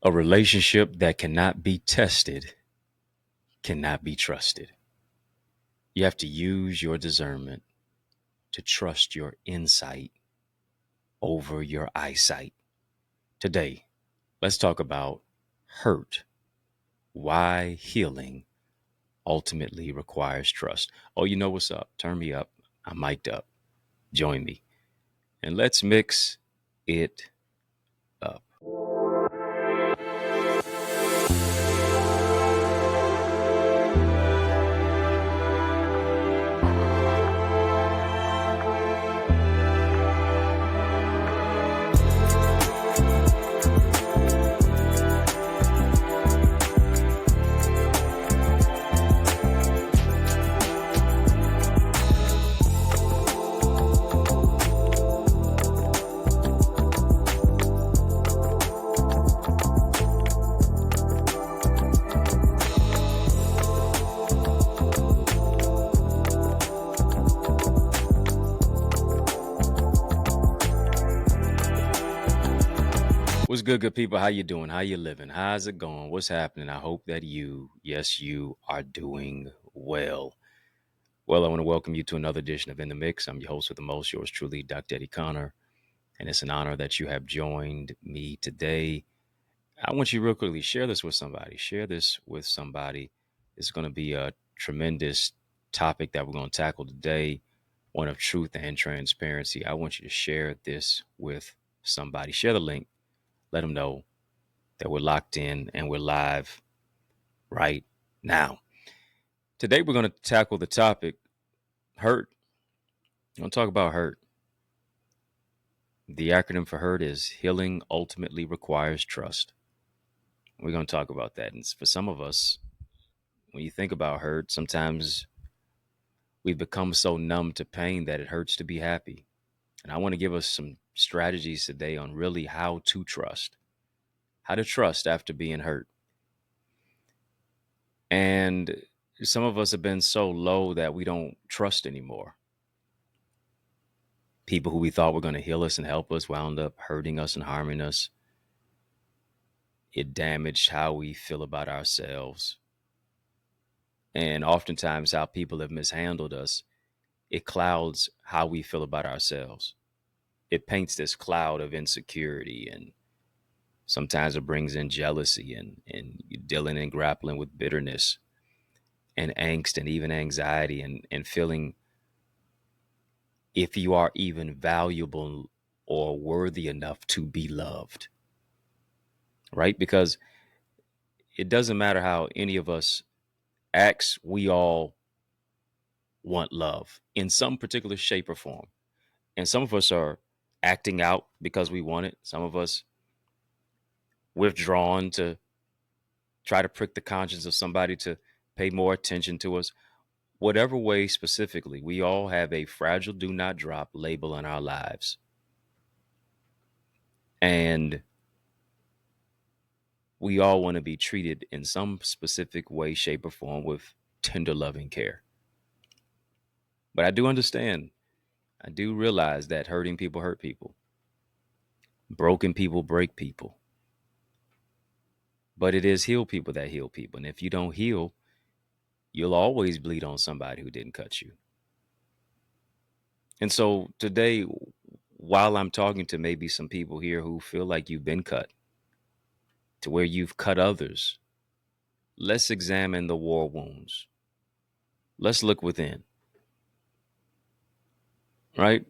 A relationship that cannot be tested cannot be trusted. You have to use your discernment to trust your insight over your eyesight. Today, let's talk about hurt, why healing ultimately requires trust. Oh, you know what's up? Turn me up. I'm mic'd up. Join me. And let's mix it up. What's good people? How you doing? How you living? How's it going? What's happening? I hope that yes, you are doing well. Well, I want to welcome you to another edition of In the Mix. I'm your host with the most, yours truly, Dr. Eddie Connor. And it's an honor that you have joined me today. I want you to real quickly share this with somebody. Share this with somebody. It's going to be a tremendous topic that we're going to tackle today, one of truth and transparency. I want you to share this with somebody. Share the link. Let them know that we're locked in and we're live right now. Today, we're going to tackle the topic hurt. I'm going to talk about hurt. The acronym for hurt is healing ultimately requires trust. We're going to talk about that. And for some of us, when you think about hurt, sometimes we've become so numb to pain that it hurts to be happy. And I want to give us some strategies today on really how to trust after being hurt. And some of us have been so low that we don't trust anymore. People who we thought were going to heal us and help us wound up hurting us and harming us. It damaged how we feel about ourselves. And oftentimes how people have mishandled us, it clouds how we feel about ourselves. It paints this cloud of insecurity, and sometimes it brings in jealousy and dealing and grappling with bitterness and angst and even anxiety and feeling if you are even valuable or worthy enough to be loved, right? Because it doesn't matter how any of us acts, we all want love in some particular shape or form. And some of us are acting out because we want it. Some of us withdrawn to try to prick the conscience of somebody to pay more attention to us. Whatever way specifically, we all have a fragile do not drop label in our lives. And we all want to be treated in some specific way, shape, or form with tender, loving care. But I do understand, I do realize that hurting people hurt people. Broken people break people. But it is heal people that heal people. And if you don't heal, you'll always bleed on somebody who didn't cut you. And so today, while I'm talking to maybe some people here who feel like you've been cut, to where you've cut others, let's examine the war wounds. Let's look within, right?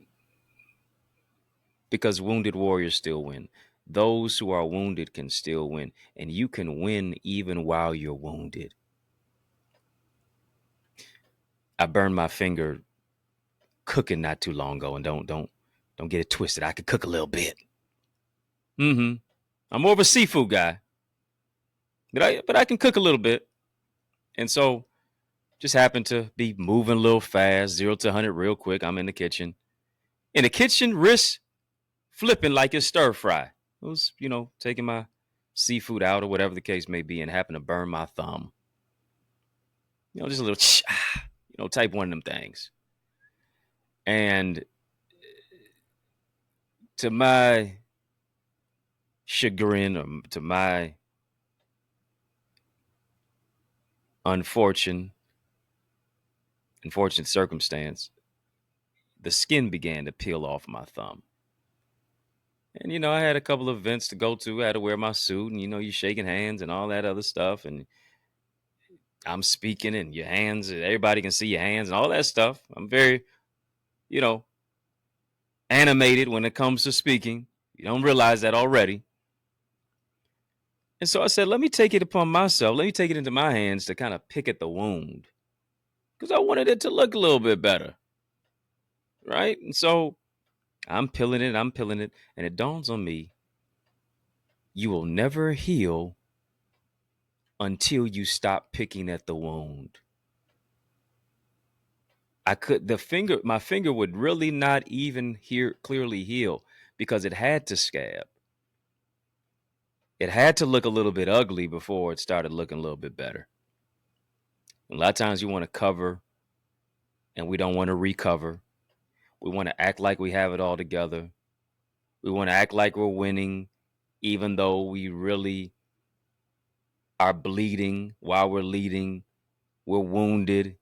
Because wounded warriors still win. Those who are wounded can still win, and you can win even while you're wounded. I burned my finger cooking not too long ago, and don't get it twisted. I could cook a little bit. I'm more of a seafood guy, but I can cook a little bit. And so just happened to be moving a little fast, 0 to 100 real quick. I'm in the kitchen. Wrist flipping like it's stir fry. It was, taking my seafood out or whatever the case may be, and happened to burn my thumb. Just a little, type one of them things. And to my chagrin, or to my unfortunate circumstance, the skin began to peel off my thumb. And, I had a couple of events to go to. I had to wear my suit and, you're shaking hands and all that other stuff. And I'm speaking and your hands, everybody can see your hands and all that stuff. I'm very, you know, animated when it comes to speaking. You don't realize that already. And so I said, let me take it upon myself. Let me take it into my hands to kind of pick at the wound because I wanted it to look a little bit better. Right. And so I'm peeling it. And it dawns on me, you will never heal until you stop picking at the wound. My finger would really not even clearly heal because it had to scab. It had to look a little bit ugly before it started looking a little bit better. A lot of times you want to cover and we don't want to recover. We want to act like we have it all together. We want to act like we're winning, even though we really are bleeding while we're leading. We're wounded.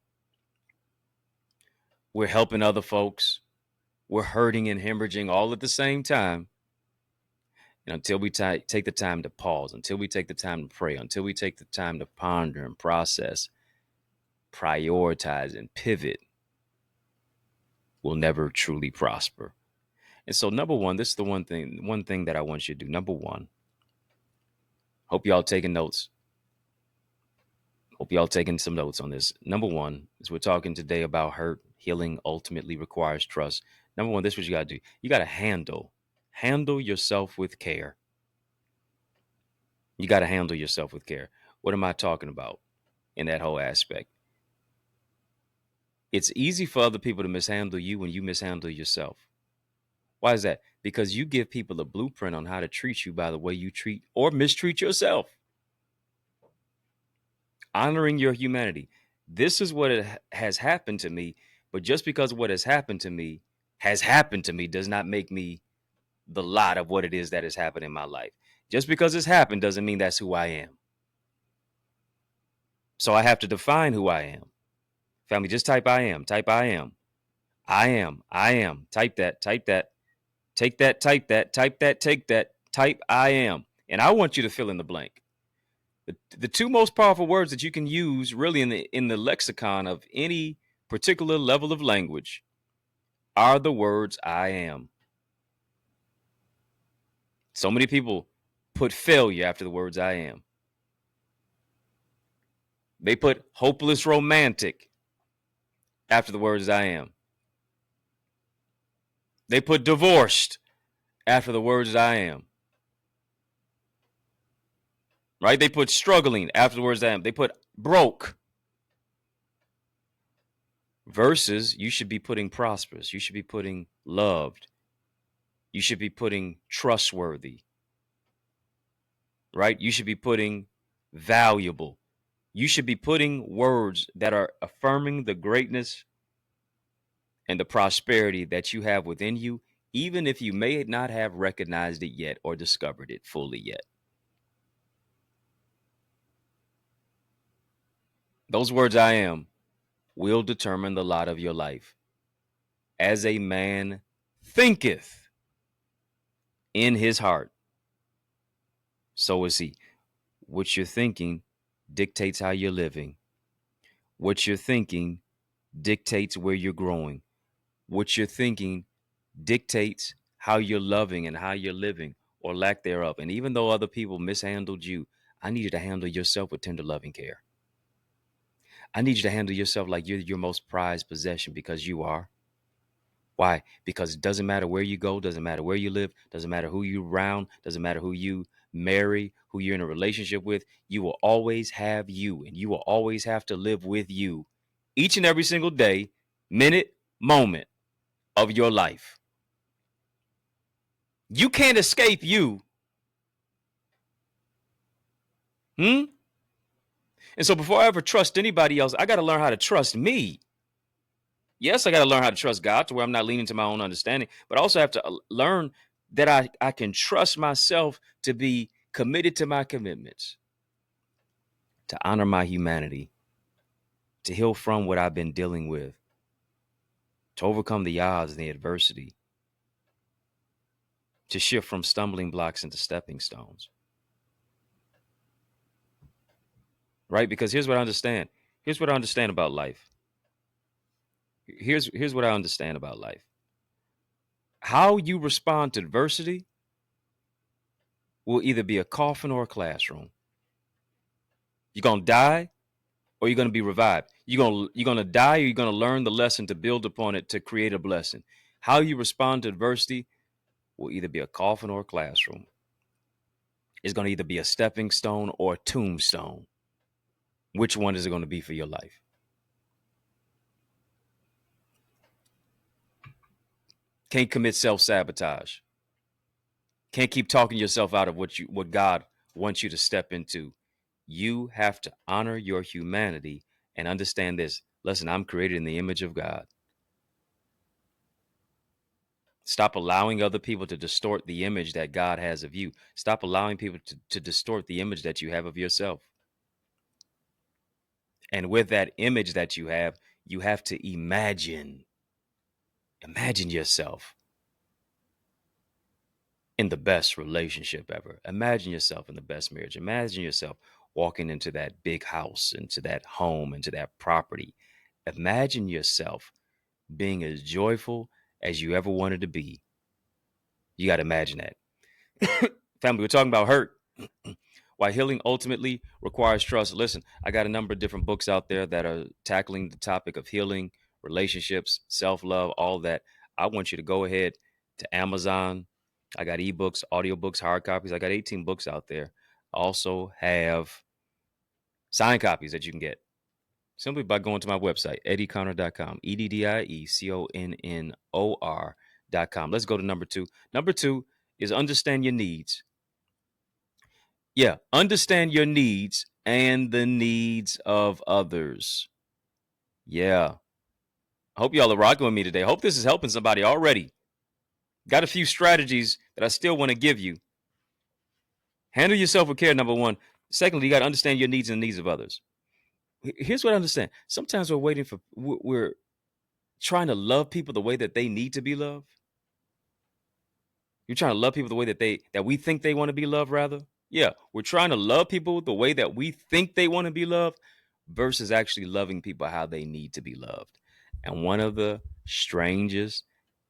We're helping other folks. We're hurting and hemorrhaging all at the same time. And until we take the time to pause, until we take the time to pray, until we take the time to ponder and process, prioritize and pivot, we'll never truly prosper. And so, number one, this is the one thing that I want you to do. Number one, hope y'all taking notes. Hope y'all taking some notes on this. Number one, as we're talking today about hurt, healing ultimately requires trust. Number one, this is what you got to do. You got to handle yourself with care. You got to handle yourself with care. What am I talking about in that whole aspect? It's easy for other people to mishandle you when you mishandle yourself. Why is that? Because you give people a blueprint on how to treat you by the way you treat or mistreat yourself. Honoring your humanity. This is what has happened to me, but just because what has happened to me does not make me the lot of what it is that has happened in my life. Just because it's happened doesn't mean that's who I am. So I have to define who I am. Family, just type I am. Type I am. I am. Type that. Take that. Type that. Take that. Type I am. And I want you to fill in the blank. The two most powerful words that you can use really in the lexicon of any particular level of language are the words I am. So many people put failure after the words I am. They put hopeless romantic after the words I am. They put divorced after the words I am. Right? They put struggling after the words I am. They put broke. Versus you should be putting prosperous. You should be putting loved. You should be putting trustworthy. Right? You should be putting valuable. You should be putting words that are affirming the greatness and the prosperity that you have within you, even if you may not have recognized it yet or discovered it fully yet. Those words I am will determine the lot of your life. As a man thinketh in his heart, so is he. What you're thinking dictates how you're living. What you're thinking dictates where you're growing. What you're thinking dictates how you're loving and how you're living or lack thereof. And even though other people mishandled you, I need you to handle yourself with tender loving care. I need you to handle yourself like you're your most prized possession, because you are. Why? Because it doesn't matter where you go, doesn't matter where you live, doesn't matter who you around, doesn't matter who you marry, who you're in a relationship with. You will always have you, and you will always have to live with you each and every single day, minute, moment of your life. You can't escape you. And so before I ever trust anybody else, I got to learn how to trust me. Yes, I got to learn how to trust God to where I'm not leaning to my own understanding, but I also have to learn that I can trust myself to be committed to my commitments, to honor my humanity, to heal from what I've been dealing with, to overcome the odds and the adversity, to shift from stumbling blocks into stepping stones. Right? Because here's what I understand. Here's what I understand about life. Here's what I understand about life. How you respond to adversity will either be a coffin or a classroom. You're gonna die or you're gonna be revived. You're gonna die or you're gonna learn the lesson to build upon it to create a blessing. How you respond to adversity will either be a coffin or a classroom. It's gonna either be a stepping stone or a tombstone. Which one is it gonna be for your life? Can't commit self-sabotage. Can't keep talking yourself out of what God wants you to step into. You have to honor your humanity and understand this. Listen, I'm created in the image of God. Stop allowing other people to distort the image that God has of you. Stop allowing people to distort the image that you have of yourself. And with that image that you have to imagine yourself in the best relationship ever. Imagine yourself in the best marriage. Imagine yourself walking into that big house, into that home, into that property. Imagine yourself being as joyful as you ever wanted to be. You got to imagine that. Family, we're talking about hurt. Why healing ultimately requires trust. Listen, I got a number of different books out there that are tackling the topic of healing, relationships, self-love, all that. I want you to go ahead to Amazon. I got ebooks, audiobooks, hard copies. I got 18 books out there. I also have signed copies that you can get simply by going to my website, EddieConnor.com, EddieConnor.com. Let's go to number two. Number two is understand your needs. Yeah, understand your needs and the needs of others. Yeah. I hope y'all are rocking with me today. I hope this is helping somebody already. Got a few strategies that I still want to give you. Handle yourself with care, number one. Secondly, you got to understand your needs and the needs of others. Here's what I understand. Sometimes we're trying to love people the way that they need to be loved. You're trying to love people the way that we think they want to be loved, rather. Yeah, we're trying to love people the way that we think they want to be loved versus actually loving people how they need to be loved. And one of the strangest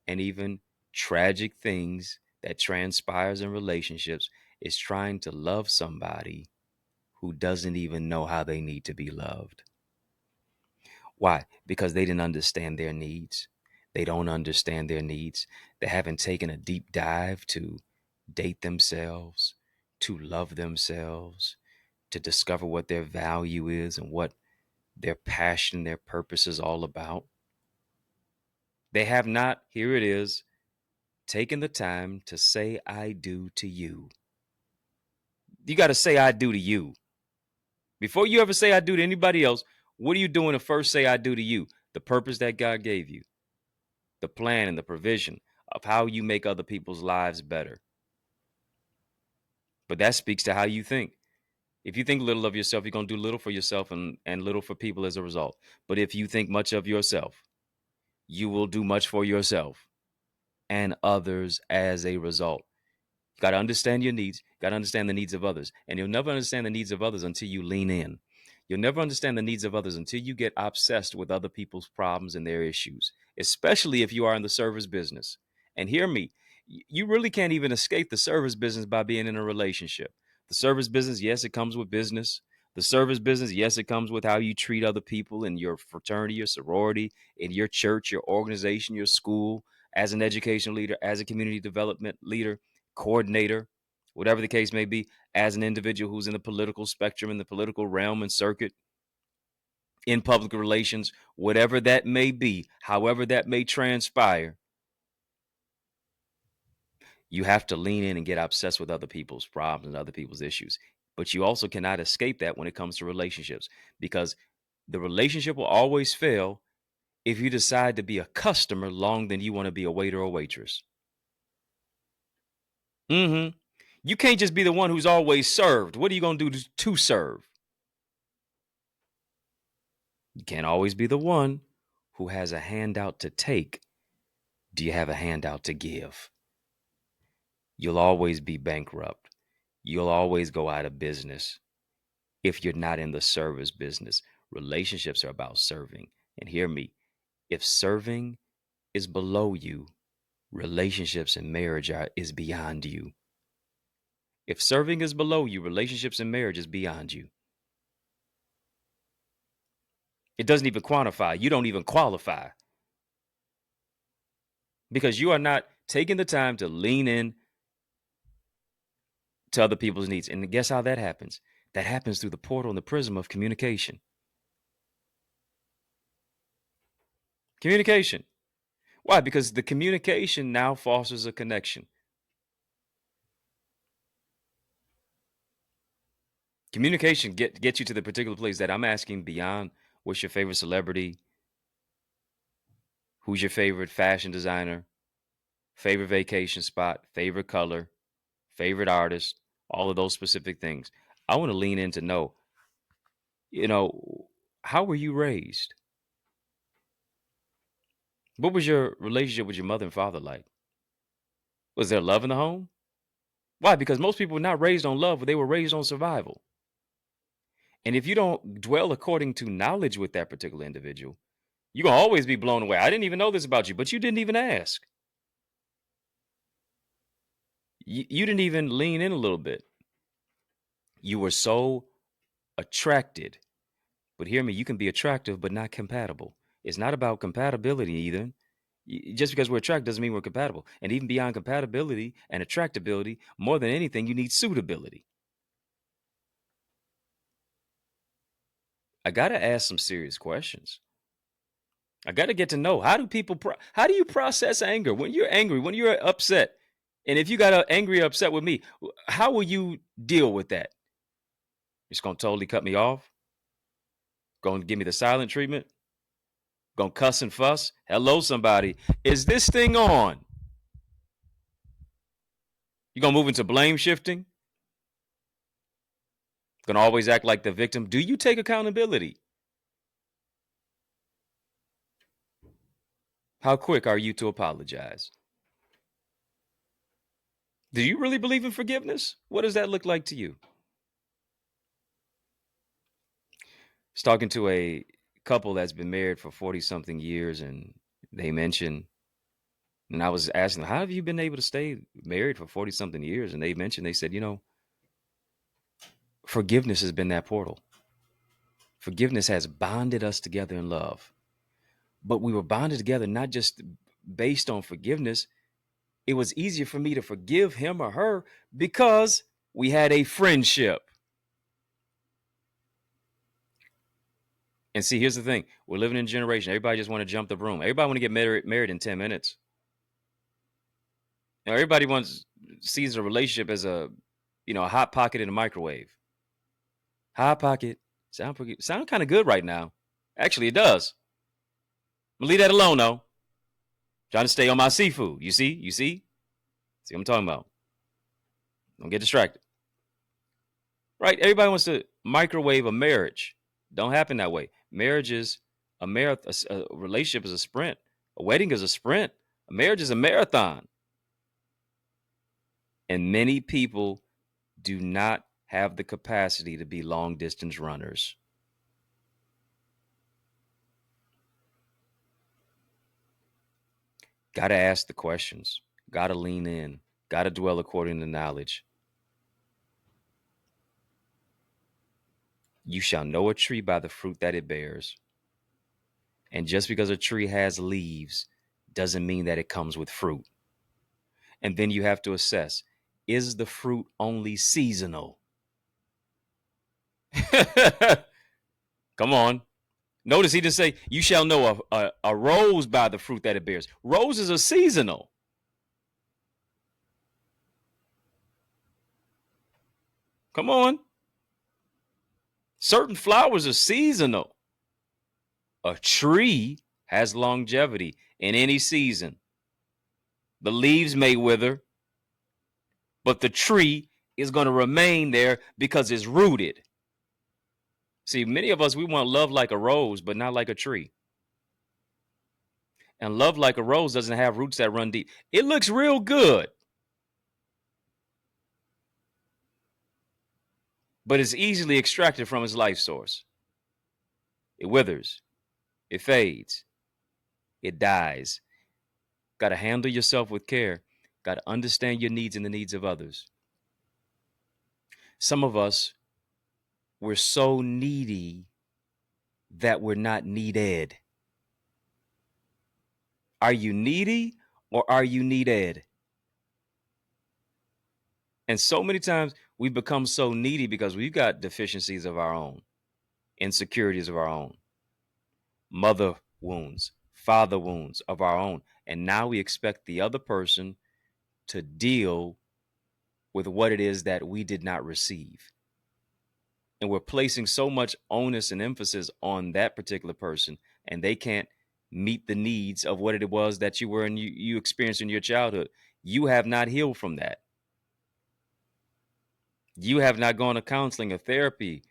and even tragic things that transpires in relationships is trying to love somebody who doesn't even know how they need to be loved. Why? Because they didn't understand their needs. They don't understand their needs. They haven't taken a deep dive to date themselves, to love themselves, to discover what their value is and what their passion, their purpose is all about. They have not, here it is, taken the time to say I do to you. You got to say I do to you. Before you ever say I do to anybody else, what are you doing to first say I do to you? The purpose that God gave you, the plan and the provision of how you make other people's lives better. But that speaks to how you think. If you think little of yourself, you're going to do little for yourself and little for people as a result. But if you think much of yourself, you will do much for yourself and others as a result. You got to understand your needs. You got to understand the needs of others. And you'll never understand the needs of others until you lean in. You'll never understand the needs of others until you get obsessed with other people's problems and their issues, especially if you are in the service business. And hear me, you really can't even escape the service business by being in a relationship. The service business, yes, it comes with business. The service business, yes, it comes with how you treat other people in your fraternity, your sorority, in your church, your organization, your school, as an educational leader, as a community development leader, coordinator, whatever the case may be, as an individual who's in the political spectrum, in the political realm and circuit, in public relations, whatever that may be, however that may transpire, you have to lean in and get obsessed with other people's problems and other people's issues. But you also cannot escape that when it comes to relationships, because the relationship will always fail if you decide to be a customer long than you want to be a waiter or waitress. Mm-hmm. You can't just be the one who's always served. What are you going to do to serve? You can't always be the one who has a handout to take. Do you have a handout to give? You'll always be bankrupt. You'll always go out of business if you're not in the service business. Relationships are about serving. And hear me, if serving is below you, relationships and marriage is beyond you. If serving is below you, relationships and marriage is beyond you. It doesn't even quantify. You don't even qualify because you are not taking the time to lean in to other people's needs. And guess how that happens? That happens through the portal and the prism of communication. Communication. Why? Because the communication now fosters a connection. Communication gets you to the particular place that I'm asking beyond what's your favorite celebrity, who's your favorite fashion designer, favorite vacation spot, favorite color, favorite artist, all of those specific things. I want to lean in to know, how were you raised? What was your relationship with your mother and father like? Was there love in the home? Why? Because most people were not raised on love, but they were raised on survival. And if you don't dwell according to knowledge with that particular individual, you're going to always be blown away. I didn't even know this about you, but you didn't even ask. You didn't even lean in a little bit. You were so attracted. But hear me, you can be attractive, but not compatible. It's not about compatibility either. Just because we're attracted doesn't mean we're compatible. And even beyond compatibility and attractability, more than anything, you need suitability. I got to ask some serious questions. I got to get to know, how do you process anger? When you're angry, when you're upset, and if you got angry or upset with me, how will you deal with that? You're just going to totally cut me off? Going to give me the silent treatment? Going to cuss and fuss? Hello, somebody. Is this thing on? You going to move into blame shifting? Going to always act like the victim? Do you take accountability? How quick are you to apologize? Do you really believe in forgiveness? What does that look like to you? I was talking to a couple that's been married for 40 something years, and they mentioned, and I was asking them, how have you been able to stay married for 40 something years? And they said, forgiveness has been that portal. Forgiveness has bonded us together in love. But we were bonded together not just based on forgiveness. It was easier for me to forgive him or her because we had a friendship. And see, here's the thing. We're living in a generation. Everybody just want to jump the broom. Everybody want to get married in 10 minutes. Everybody sees a relationship as a hot pocket in a microwave. Hot pocket. Sound kind of good right now. Actually, it does. I'm gonna leave that alone though. Trying to stay on my seafood. You see? See what I'm talking about. Don't get distracted. Right? Everybody wants to microwave a marriage. Don't happen that way. Marriage is a marathon. A relationship is a sprint. A wedding is a sprint. A marriage is a marathon. And many people do not have the capacity to be long distance runners. Got to ask the questions. Got to lean in. Got to dwell according to knowledge. You shall know a tree by the fruit that it bears. And just because a tree has leaves doesn't mean that it comes with fruit. And then you have to assess, is the fruit only seasonal? Come on. Notice he didn't say, you shall know a rose by the fruit that it bears. Roses are seasonal. Come on. Certain flowers are seasonal. A tree has longevity in any season. The leaves may wither, but the tree is going to remain there because it's rooted. See, many of us, we want love like a rose, but not like a tree. And love like a rose doesn't have roots that run deep. It looks real good, but it's easily extracted from its life source. It withers, it fades, it dies. Got to handle yourself with care. Got to understand your needs and the needs of others. Some of us, we're so needy that we're not needed. Are you needy or are you needed? And so many times we become so needy because we've got deficiencies of our own, insecurities of our own, mother wounds, father wounds of our own. And now we expect the other person to deal with what it is that we did not receive. And we're placing so much onus and emphasis on that particular person, and they can't meet the needs of what it was that you were and you experienced in your childhood. You have not healed from that. You have not gone to counseling or therapy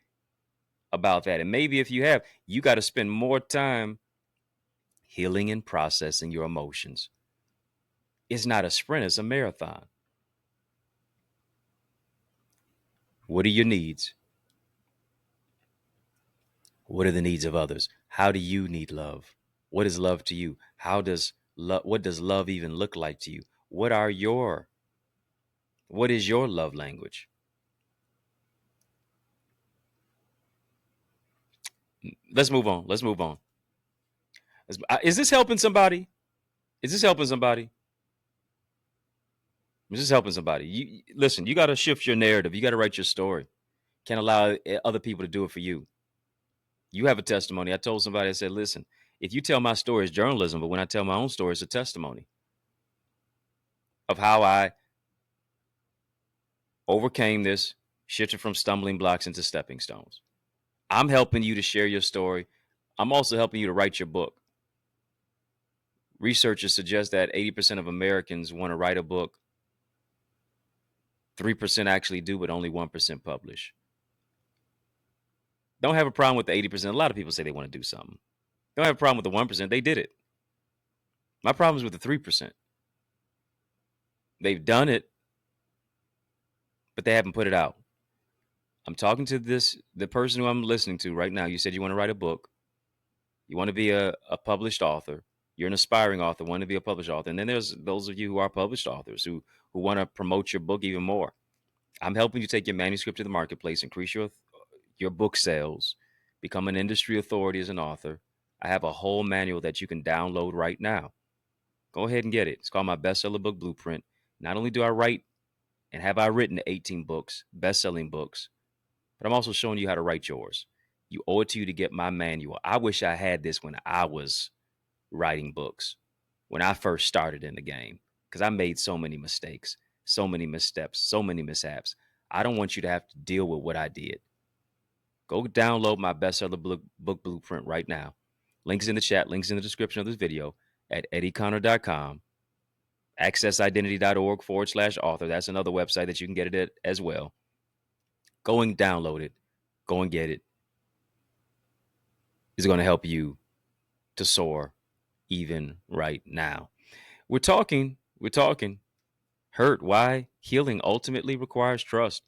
about that. And maybe if you have, you got to spend more time healing and processing your emotions. It's not a sprint, it's a marathon. What are your needs? What are the needs of others? How do you need love? What is love to you? What does love even look like to you? What is your love language? Let's move on. Let's move on. Is this helping somebody? Is this helping somebody? Is this helping somebody? Listen, you got to shift your narrative. You got to write your story. Can't allow other people to do it for you. You have a testimony. I told somebody, I said, listen, if you tell my story, it's journalism, but when I tell my own story, it's a testimony of how I overcame this, shifted from stumbling blocks into stepping stones. I'm helping you to share your story. I'm also helping you to write your book. Researchers suggest that 80% of Americans want to write a book. 3% actually do, but only 1% publish. Don't have a problem with the 80%. A lot of people say they want to do something. Don't have a problem with the 1%. They did it. My problem is with the 3%. They've done it, but they haven't put it out. I'm talking to the person who I'm listening to right now. You said you want to write a book. You want to be a published author. You're an aspiring author, want to be a published author. And then there's those of you who are published authors who want to promote your book even more. I'm helping you take your manuscript to the marketplace, increase your book sales, become an industry authority as an author. I have a whole manual that you can download right now. Go ahead and get it. It's called my bestseller book blueprint. Not only do I write and have I written 18 books, best-selling books, but I'm also showing you how to write yours. You owe it to you to get my manual. I wish I had this when I was writing books, when I first started in the game, because I made so many mistakes, so many missteps, so many mishaps. I don't want you to have to deal with what I did. Go download my bestseller book blueprint right now. Links in the chat, links in the description of this video at EddieConnor.com. accessidentity.org/author. That's another website that you can get it at as well. Go and download it. Go and get it. It's going to help you to soar even right now. We're talking hurt. Why? Healing ultimately requires trust.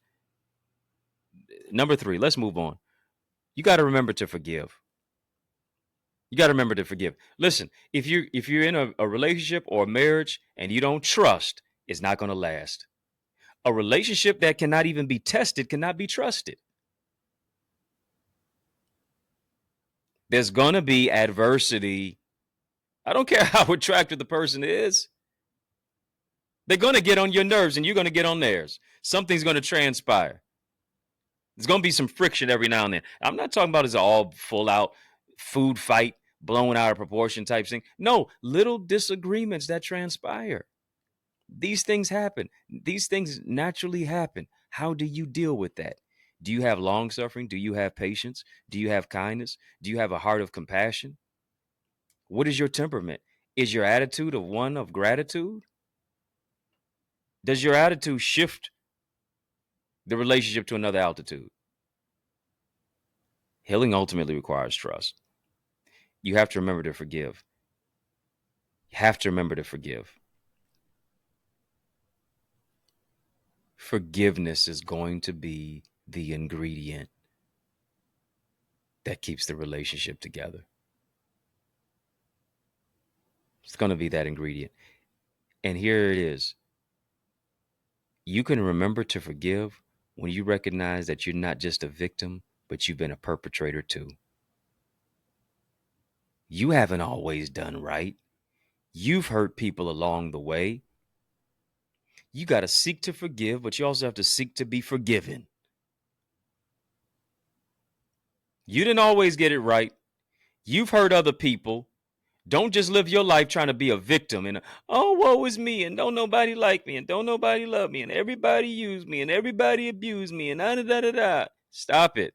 Number 3, let's move on. You got to remember to forgive. You got to remember to forgive. Listen, if you're in a relationship or a marriage and you don't trust, it's not going to last. A relationship that cannot even be tested cannot be trusted. There's going to be adversity. I don't care how attractive the person is. They're going to get on your nerves and you're going to get on theirs. Something's going to transpire. There's going to be some friction every now and then. I'm not talking about it's all full out food fight, blown out of proportion type thing. No, little disagreements that transpire. These things happen. These things naturally happen. How do you deal with that? Do you have long suffering? Do you have patience? Do you have kindness? Do you have a heart of compassion? What is your temperament? Is your attitude of one of gratitude? Does your attitude shift the relationship to another altitude? Healing ultimately requires trust. You have to remember to forgive. You have to remember to forgive. Forgiveness is going to be the ingredient that keeps the relationship together. It's going to be that ingredient. And here it is. You can remember to forgive when you recognize that you're not just a victim, but you've been a perpetrator too. You haven't always done right. You've hurt people along the way. You got to seek to forgive, but you also have to seek to be forgiven. You didn't always get it right. You've hurt other people. Don't just live your life trying to be a victim and, oh, woe is me, and don't nobody like me, and don't nobody love me, and everybody use me, and everybody abuse me, and da da da da da. Stop it.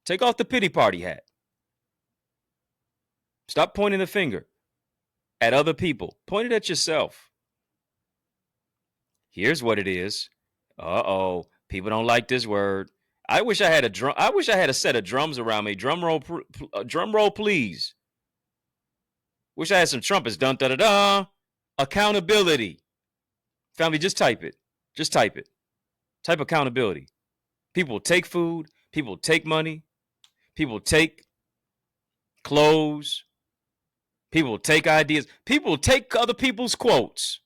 Take off the pity party hat. Stop pointing the finger at other people. Point it at yourself. Here's what it is. Uh-oh. People don't like this word. I wish I had a drum. I wish I had a set of drums around me. Drum roll, please. Wish I had some trumpets. Dun da da da. Accountability. Family, just type it. Just type it. Type accountability. People take food. People take money. People take clothes. People take ideas. People take other people's quotes.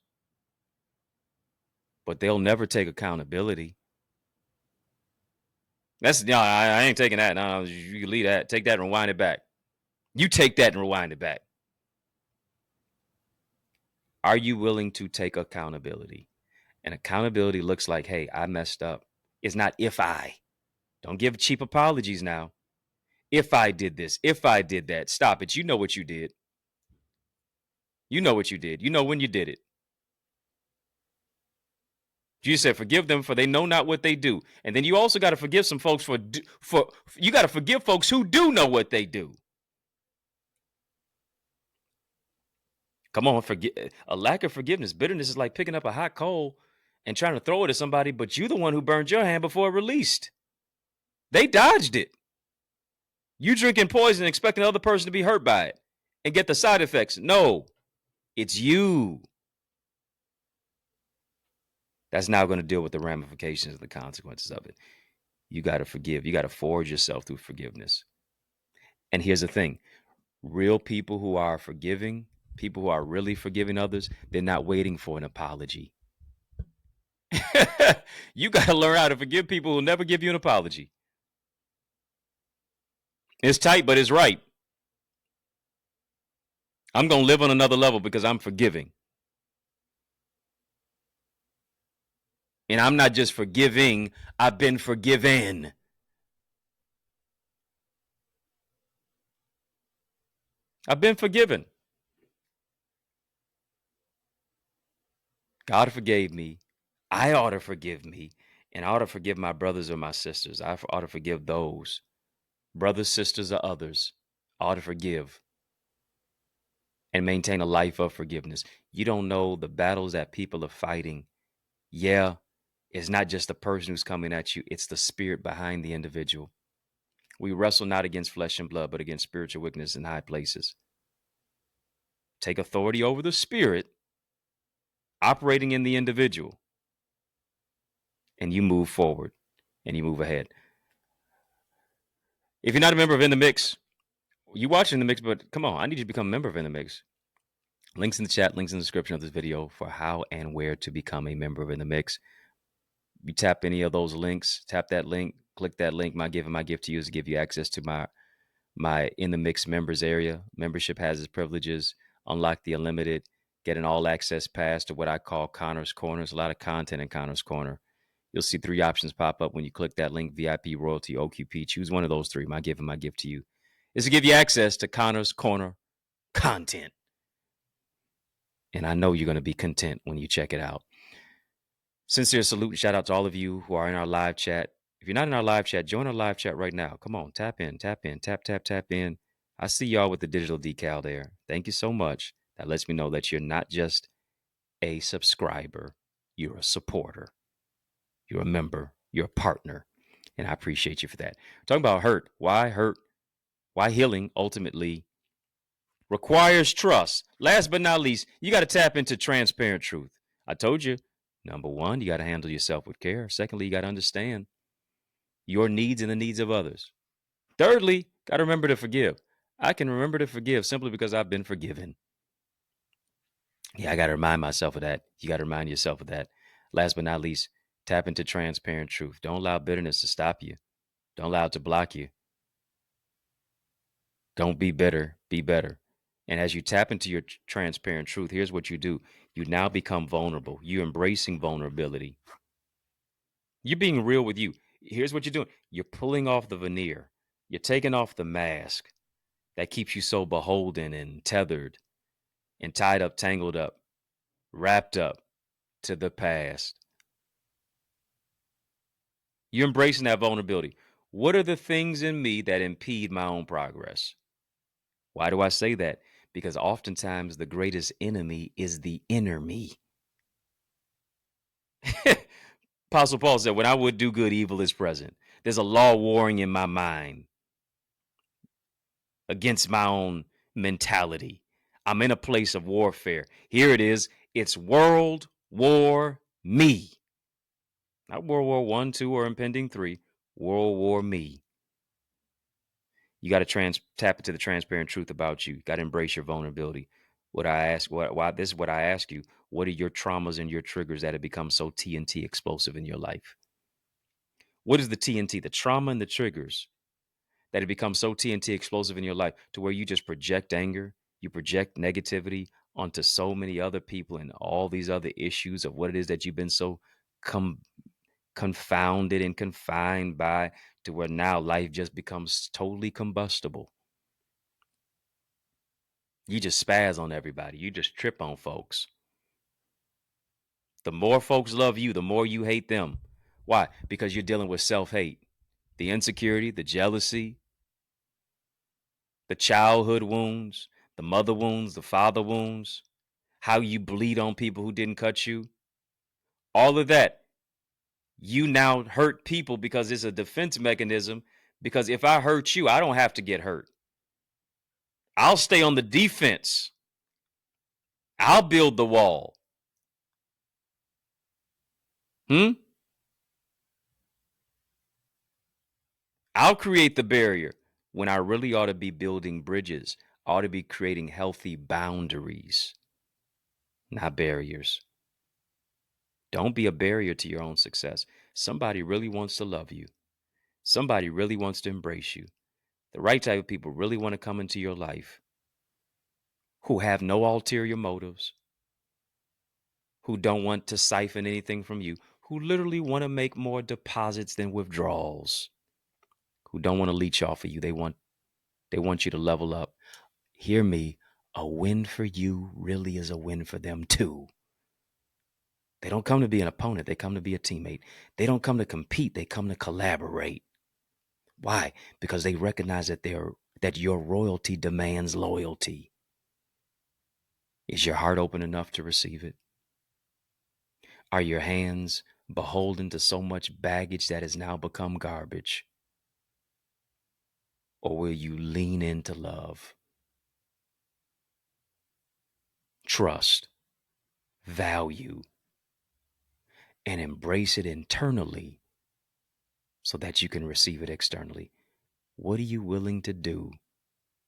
But they'll never take accountability. That's no, I ain't taking that. No, you can leave that. Take that and rewind it back. You take that and rewind it back. Are you willing to take accountability? And accountability looks like, hey, I messed up. It's not if I. Don't give cheap apologies now. If I did this, if I did that, stop it. You know what you did. You know what you did. You know when you did it. Jesus said, forgive them for they know not what they do. And then you also got to forgive some folks for you got to forgive folks who do know what they do. Come on, a lack of forgiveness. Bitterness is like picking up a hot coal and trying to throw it at somebody, but you're the one who burned your hand before it released. They dodged it. You drinking poison and expecting the other person to be hurt by it and get the side effects. No, it's you. That's now going to deal with the ramifications and the consequences of it. You got to forgive. You got to forge yourself through forgiveness. And here's the thing. Real people who are forgiving, people who are really forgiving others, they're not waiting for an apology. You got to learn how to forgive people who will never give you an apology. It's tight, but it's right. I'm going to live on another level because I'm forgiving. And I'm not just forgiving, I've been forgiven. I've been forgiven. God forgave me. I ought to forgive me. And I ought to forgive my brothers or my sisters. I ought to forgive those. Brothers, sisters, or others. I ought to forgive. And maintain a life of forgiveness. You don't know the battles that people are fighting. Yeah, it's not just the person who's coming at you. It's the spirit behind the individual. We wrestle not against flesh and blood, but against spiritual wickedness in high places. Take authority over the spirit operating in the individual, and you move forward and you move ahead. If you're not a member of In the Mix, you watching In the Mix, but come on, I need you to become a member of In the Mix. Links in the chat, links in the description of this video for how and where to become a member of In the Mix. You tap any of those links, tap that link, click that link. My gift to you is to give you access to my In the Mix members area. Membership has its privileges. Unlock the unlimited, get an all access pass to what I call Connor's Corner. There's a lot of content in Connor's Corner. You'll see 3 options pop up when you click that link: VIP, Royalty, OQP. Choose one of those 3. My gift to you is to give you access to Connor's Corner content. And I know you're going to be content when you check it out. Sincere salute and shout out to all of you who are in our live chat. If you're not in our live chat, join our live chat right now. Come on, tap in, tap in. I see y'all with the digital decal there. Thank you so much. That lets me know that you're not just a subscriber, you're a supporter, you're a member, you're a partner. And I appreciate you for that. Talking about hurt. Why hurt? Why healing ultimately requires trust. Last but not least, you got to tap into transparent truth. I told you, number one, you got to handle yourself with care. Secondly, you got to understand your needs and the needs of others. Thirdly, got to remember to forgive. I can remember to forgive simply because I've been forgiven. Yeah, I got to remind myself of that. You got to remind yourself of that. Last but not least, tap into transparent truth. Don't allow bitterness to stop you. Don't allow it to block you. Don't be bitter, be better. And as you tap into your transparent truth, here's what you do. You now become vulnerable. You're embracing vulnerability. You're being real with you. Here's what you're doing. You're pulling off the veneer. You're taking off the mask that keeps you so beholden and tethered and tied up, tangled up, wrapped up to the past. You're embracing that vulnerability. What are the things in me that impede my own progress? Why do I say that? Because oftentimes the greatest enemy is the inner me. Apostle Paul said, when I would do good, evil is present. There's a law warring in my mind against my own mentality. I'm in a place of warfare. Here it is. It's World War Me. Not World War One, Two, or impending three. World War Me. You got to tap into the transparent truth about you. Got to embrace your vulnerability. This is what I ask you. What are your traumas and your triggers that have become so TNT explosive in your life? What is the TNT, the trauma and the triggers that have become so TNT explosive in your life to where you just project anger, you project negativity onto so many other people and all these other issues of what it is that you've been so confounded and confined by, to where now life just becomes totally combustible. You just spaz on everybody. You just trip on folks. The more folks love you, the more you hate them. Why? Because you're dealing with self-hate, the insecurity, the jealousy, the childhood wounds, the mother wounds, the father wounds, how you bleed on people who didn't cut you. All of that. You now hurt people because it's a defense mechanism. Because if I hurt you, I don't have to get hurt. I'll stay on the defense. I'll build the wall. I'll create the barrier when I really ought to be building bridges. I ought to be creating healthy boundaries, not barriers. Don't be a barrier to your own success. Somebody really wants to love you. Somebody really wants to embrace you. The right type of people really want to come into your life who have no ulterior motives, who don't want to siphon anything from you, who literally want to make more deposits than withdrawals, who don't want to leech off of you. They want you to level up. Hear me, a win for you really is a win for them too. They don't come to be an opponent, they come to be a teammate. They don't come to compete, they come to collaborate. Why? Because they recognize that your royalty demands loyalty. Is your heart open enough to receive it? Are your hands beholden to so much baggage that has now become garbage? Or will you lean into love, trust, value, and embrace it internally so that you can receive it externally? What are you willing to do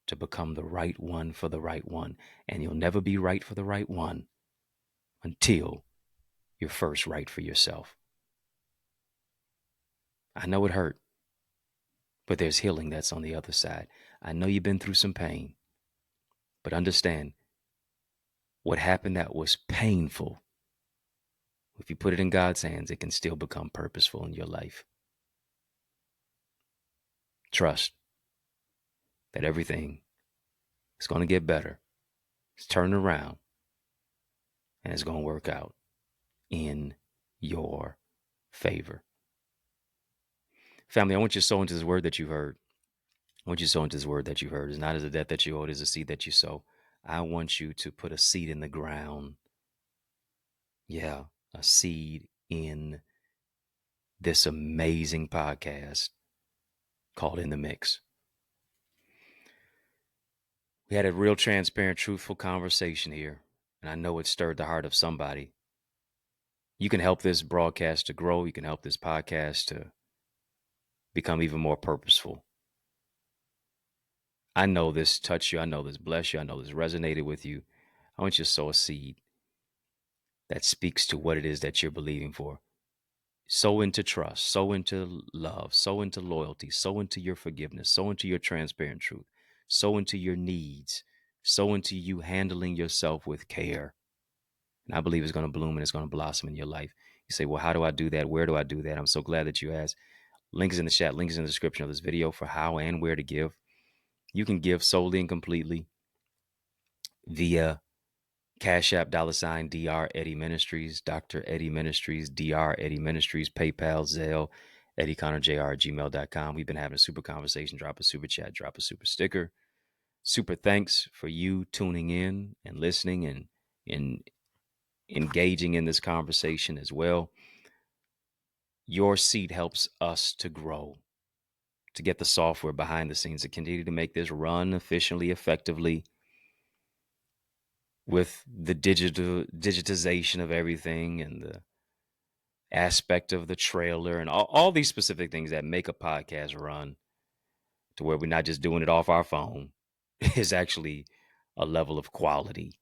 to become the right one for the right one? And you'll never be right for the right one until you're first right for yourself. I know it hurt, but there's healing that's on the other side. I know you've been through some pain, but understand what happened that was painful. If you put it in God's hands, it can still become purposeful in your life. Trust that everything is going to get better. It's turning around and it's going to work out in your favor. Family, I want you to sow into this word that you've heard. I want you to sow into this word that you've heard. It's not as a debt that you owe, it is a seed that you sow. I want you to put a seed in the ground. Yeah, a seed in this amazing podcast called In the Mix. We had a real transparent, truthful conversation here, and I know it stirred the heart of somebody. You can help this broadcast to grow. You can help this podcast to become even more purposeful. I know this touched you. I know this blessed you. I know this resonated with you. I want you to sow a seed that speaks to what it is that you're believing for. Sow into trust, sow into love, sow into loyalty, sow into your forgiveness, sow into your transparent truth, sow into your needs, sow into you handling yourself with care. And I believe it's going to bloom and it's going to blossom in your life. You say, well, how do I do that? Where do I do that? I'm so glad that you asked. Links in the chat, links in the description of this video for how and where to give. You can give solely and completely via Cash App, $Dr. Eddie Ministries, Dr. Eddie Ministries, Dr. Eddie Ministries, PayPal, Zelle, EddieConnorJr at gmail.com. We've been having a super conversation. Drop a super chat, drop a super sticker. Super thanks for you tuning in and listening and engaging in this conversation as well. Your seat helps us to grow, to get the software behind the scenes to continue to make this run efficiently, effectively, with the digitization of everything and the aspect of the trailer and all these specific things that make a podcast run to where we're not just doing it off our phone is actually a level of quality.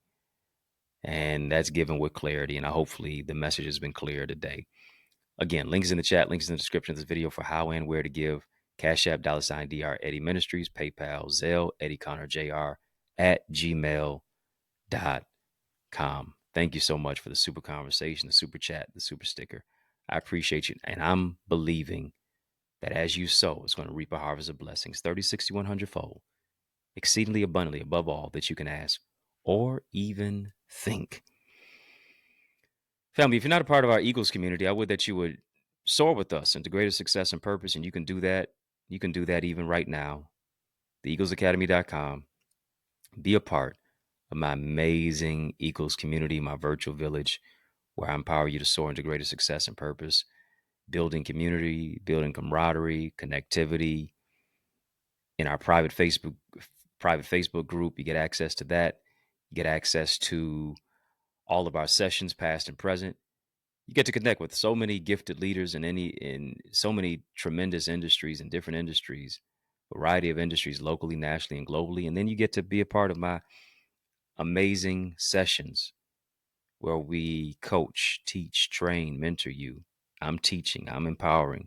And that's given with clarity. And hopefully the message has been clear today. Again, links in the chat, links in the description of this video for how and where to give. Cash App, $Dr. Eddie Ministries, PayPal, Zelle, EddieConnorJr at gmail.com. Thank you so much for the super conversation, the super chat, the super sticker. I appreciate you. And I'm believing that as you sow, it's going to reap a harvest of blessings, 30, 60, 100 fold, exceedingly abundantly above all that you can ask or even think. Family, if you're not a part of our Eagles community, I would that you would soar with us into greater success and purpose. And you can do that. You can do that even right now. TheEaglesAcademy.com. Be a part of my amazing Eagles community, my virtual village, where I empower you to soar into greater success and purpose, building community, building camaraderie, connectivity. In our private Facebook group, you get access to that. You get access to all of our sessions, past and present. You get to connect with so many gifted leaders in so many tremendous industries and different industries, variety of industries, locally, nationally, and globally. And then you get to be a part of my amazing sessions where we coach, teach, train, mentor you. I'm teaching, I'm empowering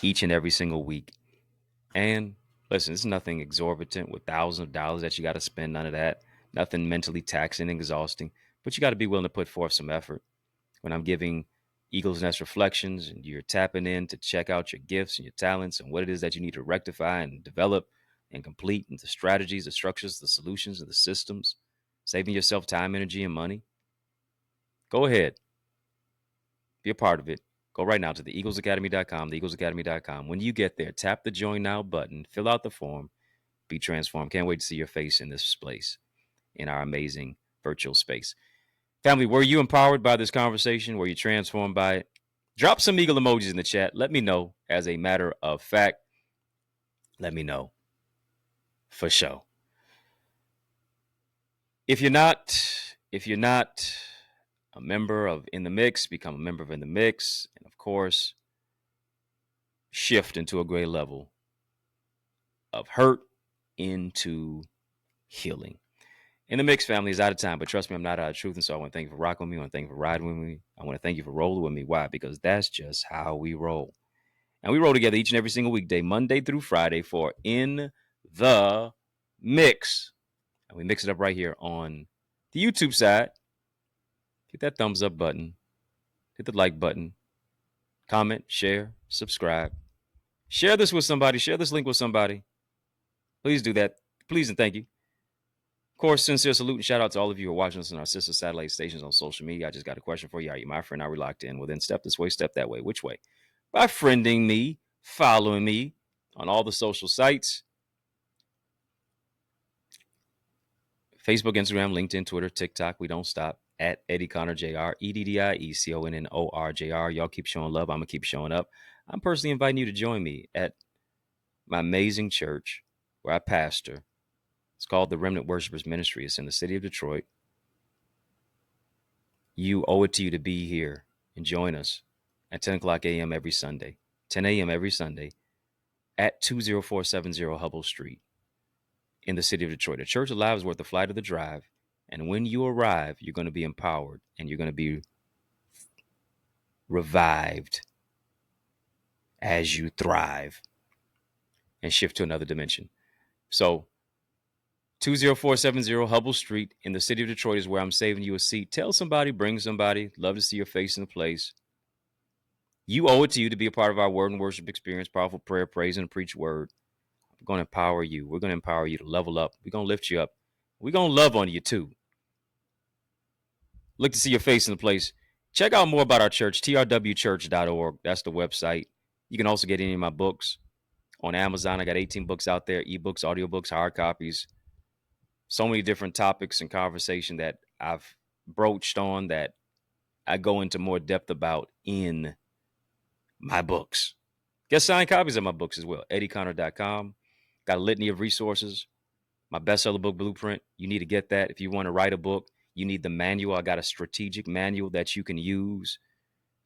each and every single week. And listen, it's nothing exorbitant with thousands of dollars that you got to spend, none of that. Nothing mentally taxing and exhausting, but you got to be willing to put forth some effort. When I'm giving Eagles Nest reflections and you're tapping in to check out your gifts and your talents and what it is that you need to rectify and develop and complete, and the strategies, the structures, the solutions, and the systems, saving yourself time, energy, and money, go ahead. Be a part of it. Go right now to theeaglesacademy.com, theeaglesacademy.com. When you get there, tap the Join Now button, fill out the form, be transformed. Can't wait to see your face in this place, in our amazing virtual space. Family, were you empowered by this conversation? Were you transformed by it? Drop some eagle emojis in the chat. Let me know. As a matter of fact, let me know for sure. If you're not a member of In the Mix, become a member of In the Mix. And of course, shift into a great level of hurt into healing. In the Mix family is out of time, but trust me, I'm not out of truth. And so I want to thank you for rocking with me. I want to thank you for riding with me. I want to thank you for rolling with me. Why? Because that's just how we roll. And we roll together each and every single weekday, Monday through Friday, for In the Mix. And we mix it up right here on the YouTube side. Hit that thumbs up button. Hit the like button. Comment, share, subscribe. Share this with somebody. Share this link with somebody. Please do that. Please and thank you. Of course, sincere salute and shout out to all of you who are watching us on our sister satellite stations on social media. I just got a question for you. Are you my friend? Are we locked in? Well, then step this way, step that way. Which way? By friending me, following me on all the social sites. Facebook, Instagram, LinkedIn, Twitter, TikTok. We don't stop. at EddieConnorJr, EddieConnorJr. Y'all keep showing love. I'm going to keep showing up. I'm personally inviting you to join me at my amazing church where I pastor. It's called the Remnant Worshipers Ministry. It's in the city of Detroit. You owe it to you to be here and join us at 10 o'clock a.m. every Sunday, 10 a.m. every Sunday at 20470 Hubble Street in the city of Detroit. A church alive is worth the flight of the drive. And when you arrive, you're going to be empowered and you're going to be revived as you thrive and shift to another dimension. So 20470 Hubble Street in the city of Detroit is where I'm saving you a seat. Tell somebody, bring somebody. Love to see your face in the place. You owe it to you to be a part of our word and worship experience, powerful prayer, praise, and preach word. We're going to empower you. We're going to empower you to level up. We're going to lift you up. We're going to love on you too. Look to see your face in the place. Check out more about our church, trwchurch.org. That's the website. You can also get any of my books on Amazon. I got 18 books out there, ebooks, audiobooks, hard copies. So many different topics and conversation that I've broached on that I go into more depth about in my books. Get signed copies of my books as well. EddieConnor.com. Got a litany of resources. My bestseller book blueprint. You need to get that. If you want to write a book, you need the manual. I got a strategic manual that you can use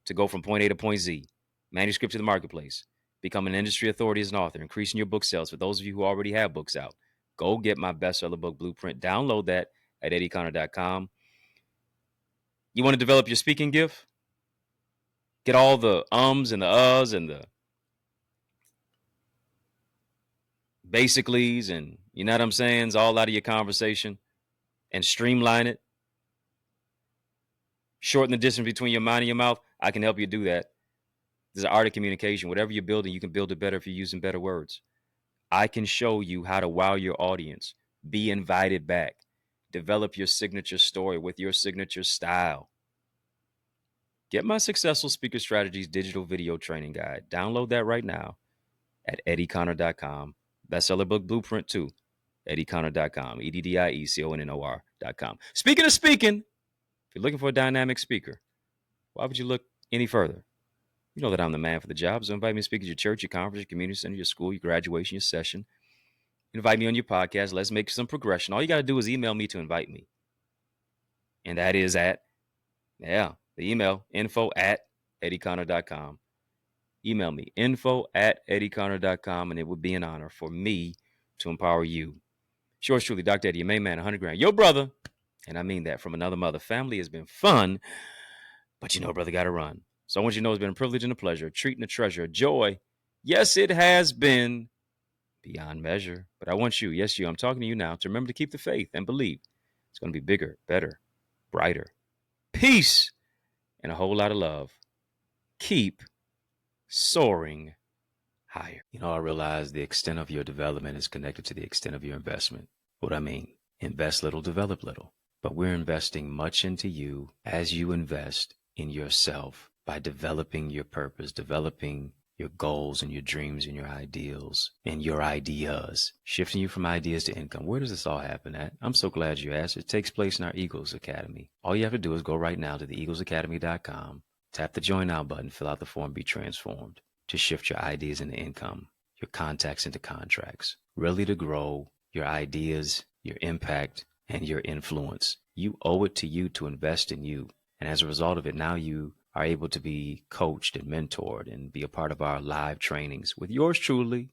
to go from point A to point Z. Manuscript to the marketplace. Become an industry authority as an author. Increasing your book sales. For those of you who already have books out, go get my bestseller book blueprint. Download that at EddieConnor.com. You want to develop your speaking gift? Get all the ums and the uhs and the basicallys and you know what I'm saying? It's all out of your conversation and streamline it. Shorten the distance between your mind and your mouth. I can help you do that. There's an art of communication. Whatever you're building, you can build it better if you're using better words. I can show you how to wow your audience. Be invited back. Develop your signature story with your signature style. Get my Successful Speaker Strategies digital video training guide. Download that right now at EddieConnor.com. Bestseller book blueprint too. EddieConnor.com. EddieConnor.com. Speaking of speaking, if you're looking for a dynamic speaker, why would you look any further? You know that I'm the man for the job, so invite me to speak at your church, your conference, your community center, your school, your graduation, your session. Invite me on your podcast. Let's make some progression. All you got to do is email me to invite me. And that is at, the email, info@EddieConnor.com. Email me, info@EddieConnor.com, and it would be an honor for me to empower you. Yours truly, Dr. Eddie, your main man, 100 grand. Your brother, and I mean that from another mother. Family has been fun, but you know, brother, got to run. So I want you to know it's been a privilege and a pleasure, a treat and a treasure, a joy. Yes, it has been beyond measure. But I want you, yes, you, I'm talking to you now, to remember to keep the faith and believe it's going to be bigger, better, brighter. Peace and a whole lot of love. Keep soaring higher. You know, I realize the extent of your development is connected to the extent of your investment. What I mean, invest little, develop little. But we're investing much into you as you invest in yourself by developing your purpose, developing your goals and your dreams and your ideals and your ideas, shifting you from ideas to income. Where does this all happen at? I'm so glad you asked. It takes place in our Eagles Academy. All you have to do is go right now to theeaglesacademy.com, tap the Join Now button, fill out the form, be transformed to shift your ideas into income, your contacts into contracts, really to grow your ideas, your impact, and your influence. You owe it to you to invest in you. And as a result of it, now you are able to be coached and mentored and be a part of our live trainings with yours truly,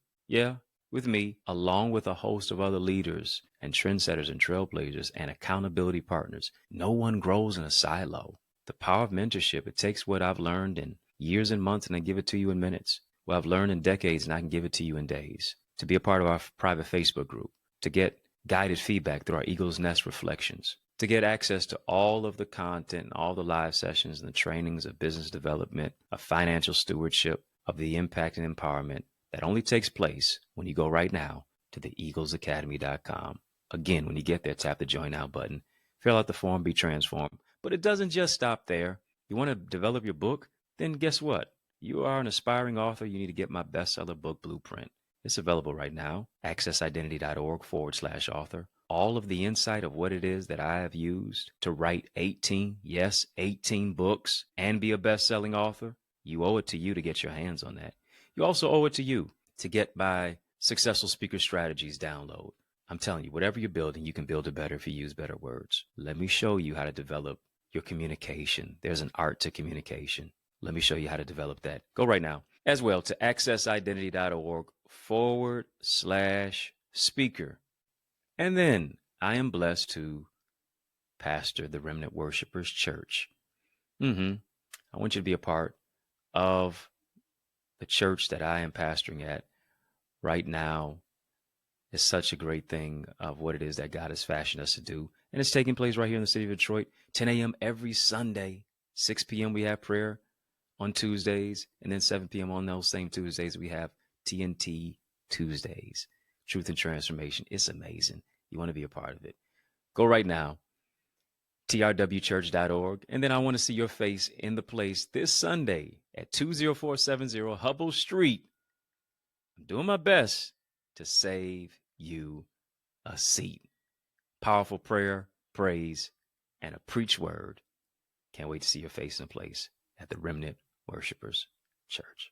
with me, along with a host of other leaders and trendsetters and trailblazers and accountability partners. No one grows in a silo. The power of mentorship, it takes what I've learned in years and months and I give it to you in minutes. What I've learned in decades and I can give it to you in days. To be a part of our private Facebook group, to get guided feedback through our Eagle's Nest reflections, to get access to all of the content, all the live sessions and the trainings of business development, of financial stewardship, of the impact and empowerment that only takes place when you go right now to theeaglesacademy.com. Again, when you get there, tap the Join Now button, fill out the form, be transformed. But it doesn't just stop there. You want to develop your book? Then guess what? You are an aspiring author. You need to get my bestseller book blueprint. It's available right now. accessidentity.org/author all of the insight of what it is that I have used to write 18, yes, 18 books and be a best-selling author, you owe it to you to get your hands on that. You also owe it to you to get my Successful Speaker Strategies download. I'm telling you, whatever you're building, you can build it better if you use better words. Let me show you how to develop your communication. There's an art to communication. Let me show you how to develop that. Go right now as well to accessidentity.org/speaker. And then I am blessed to pastor the Remnant Worshipers Church. I want you to be a part of the church that I am pastoring at right now. It's such a great thing of what it is that God has fashioned us to do. And it's taking place right here in the city of Detroit, 10 a.m. every Sunday. 6 p.m. we have prayer on Tuesdays. And then 7 p.m. on those same Tuesdays, we have TNT Tuesdays. Truth and Transformation. It's amazing. You want to be a part of it. Go right now, trwchurch.org. And then I want to see your face in the place this Sunday at 20470 Hubble Street. I'm doing my best to save you a seat. Powerful prayer, praise, and a preach word. Can't wait to see your face in the place at the Remnant Worshipers Church.